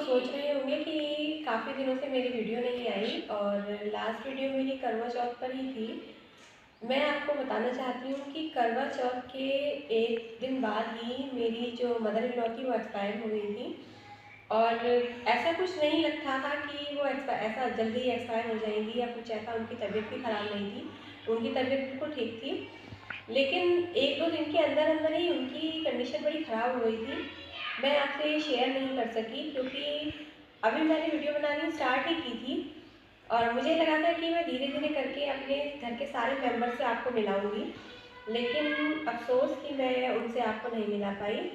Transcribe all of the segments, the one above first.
सोच रहे होंगे कि काफ़ी दिनों से मेरी वीडियो नहीं आई और लास्ट वीडियो मेरी करवा चौथ पर ही थी। मैं आपको बताना चाहती हूँ कि करवा चौथ के एक दिन बाद ही मेरी जो मदर इन लॉ थी वो एक्सपायर हो गई थी। और ऐसा कुछ नहीं लगता था कि वो ऐसा जल्दी एक्सपायर हो जाएंगी या कुछ ऐसा, उनकी तबीयत भी ख़राब नहीं थी, उनकी तबीयत बिल्कुल ठीक थी। लेकिन 1-2 दिन के अंदर अंदर ही उनकी कंडीशन बड़ी ख़राब हो गई थी। मैं आपसे शेयर नहीं कर सकी क्योंकि अभी मैंने वीडियो बनानी स्टार्ट ही की थी और मुझे लगा था कि मैं धीरे धीरे करके अपने घर के सारे मेंबर से आपको मिलाऊंगी, लेकिन अफसोस कि मैं उनसे आपको नहीं मिला पाई।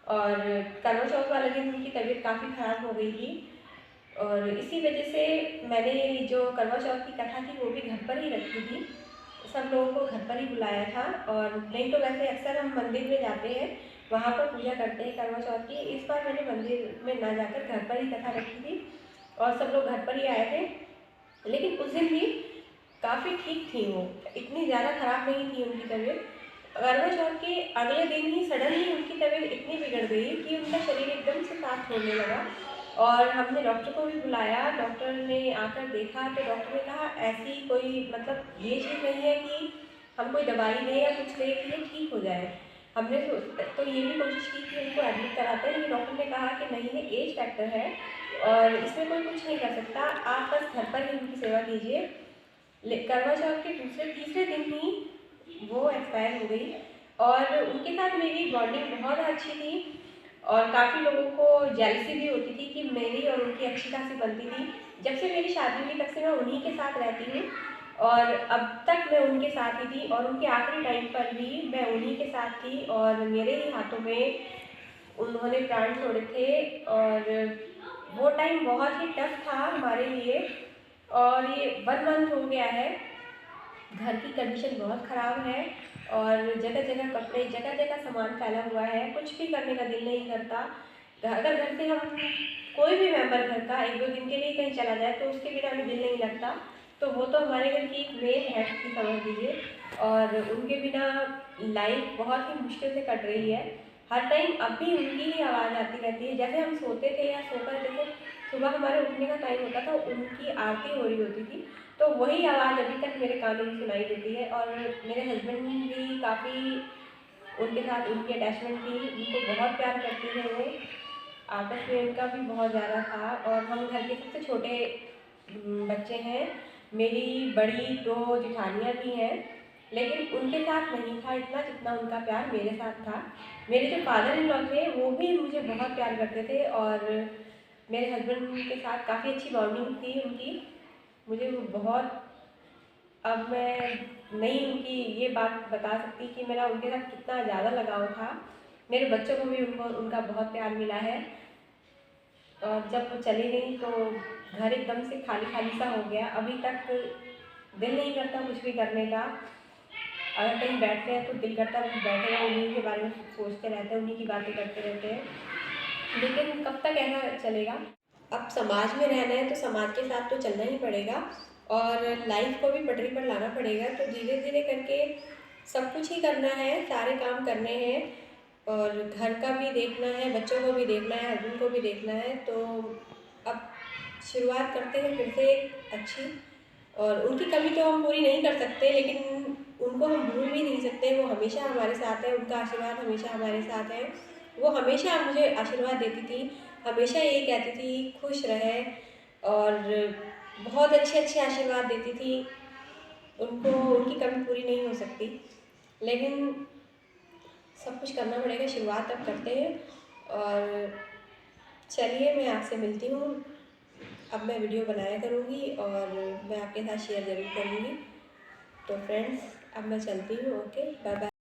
और करवा चौथ वाले दिन उनकी तबीयत काफ़ी ख़राब हो गई थी और इसी वजह से मैंने जो करवा चौथ की कथा थी वो भी घर पर ही रखी थी। सब लोगों को घर पर ही बुलाया था और नहीं तो वैसे अक्सर हम मंदिर में जाते हैं, वहाँ पर पूजा करते हैं करवा चौथ की। इस बार मैंने मंदिर में ना जाकर घर पर ही कथा रखी थी और सब लोग घर पर ही आए थे। लेकिन उस दिन भी काफ़ी ठीक थी वो, इतनी ज़्यादा ख़राब नहीं थी उनकी तबीयत। करवा चौथ के अगले दिन ही सडनली उनकी तबीयत इतनी बिगड़ गई कि उनका शरीर एकदम से साथ छोड़ने लगा और हमने डॉक्टर को भी बुलाया। डॉक्टर ने आकर देखा तो डॉक्टर ने कहा ऐसी कोई मतलब ये चीज़ नहीं है कि हम कोई दवाई दें या कुछ दें कि ये ठीक हो जाए। हमने तो ये भी कोशिश की कि उनको एडमिट कराते हैं, लेकिन डॉक्टर ने कहा कि नहीं, ये एज फैक्टर है और इसमें कोई कुछ नहीं कर सकता, आप बस घर पर ही उनकी सेवा कीजिए। करवा चौथ के दूसरे तीसरे दिन ही वो एक्सपायर हो गई और उनके साथ मेरी बॉन्डिंग बहुत अच्छी थी और काफ़ी लोगों को जेलसी भी होती थी कि मेरी और उनकी अच्छी खासी बनती थी। जब से मेरी शादी हुई तब से मैं उन्हीं के साथ रहती हूँ और अब तक मैं उनके साथ ही थी और उनके आखिरी टाइम पर भी मैं उन्हीं के साथ थी और मेरे ही हाथों में उन्होंने प्राण छोड़े थे। और वो टाइम बहुत ही टफ था हमारे लिए और ये 1 मंथ हो गया है। घर की कंडीशन बहुत ख़राब है और जगह जगह कपड़े, जगह जगह सामान फैला हुआ है, कुछ भी करने का दिल नहीं करता। अगर घर से हम कोई भी मेंबर घर का 1-2 दिन के लिए कहीं चला जाए तो उसके बिना हमें दिल नहीं लगता। तो वो तो हमारे घर की एक मेन हेड थी समझ लीजिए और उनके बिना लाइफ बहुत ही मुश्किल से कट रही है। हर टाइम अब भी उनकी ही आवाज़ आती रहती है, जैसे हम सोते थे या सोकर जैसे सुबह हमारे उठने का टाइम होता था उनकी आरती हो रही होती थी, तो वही आवाज़ अभी तक मेरे कानों में सुनाई देती है। और मेरे हस्बैंड भी काफ़ी उनके साथ उनकी अटैचमेंट थी, उनको बहुत प्यार करती है वो, आपस में उनका भी बहुत ज़्यादा था। और हम घर के सबसे छोटे बच्चे हैं। मेरी बड़ी 2 जेठानियाँ भी हैं, लेकिन उनके साथ नहीं था इतना जितना उनका प्यार मेरे साथ था। मेरे जो फादर इन लॉ थे वो भी मुझे बहुत प्यार करते थे और मेरे हस्बैंड के साथ काफ़ी अच्छी बॉन्डिंग थी उनकी। मुझे वो बहुत, अब मैं नहीं उनकी ये बात बता सकती कि मेरा उनके साथ कितना ज़्यादा लगाव था। मेरे बच्चों को भी उनको उनका बहुत प्यार मिला है और जब वो चली गई तो घर एकदम से खाली खाली सा हो गया। अभी तक दिल नहीं करता कुछ भी करने का, अगर कहीं बैठते हैं तो दिल करता है बस बैठे रहो, उन्हीं के बारे में सोचते रहते हैं, उन्हीं की बातें करते रहते हैं। लेकिन कब तक ऐसा चलेगा? अब समाज में रहना है तो समाज के साथ तो चलना ही पड़ेगा और लाइफ को भी पटरी पर लाना पड़ेगा। तो धीरे धीरे करके सब कुछ ही करना है, सारे काम करने हैं और घर का भी देखना है, बच्चों को भी देखना है, हस्बैंड को भी देखना है। तो अब शुरुआत करते हैं फिर से अच्छी। और उनकी कमी तो हम पूरी नहीं कर सकते, लेकिन उनको हम भूल भी नहीं सकते, वो हमेशा हमारे साथ है, उनका आशीर्वाद हमेशा हमारे साथ है। वो हमेशा मुझे आशीर्वाद देती थी, हमेशा ये कहती थी खुश रहे और बहुत अच्छे अच्छे आशीर्वाद देती थी। उनको उनकी कमी पूरी नहीं हो सकती, लेकिन सब कुछ करना पड़ेगा, शुरुआत अब करते हैं। और चलिए मैं आपसे मिलती हूँ, अब मैं वीडियो बनाया करूँगी और मैं आपके साथ शेयर ज़रूर करूँगी। तो फ्रेंड्स अब मैं चलती हूँ, ओके बाय बाय।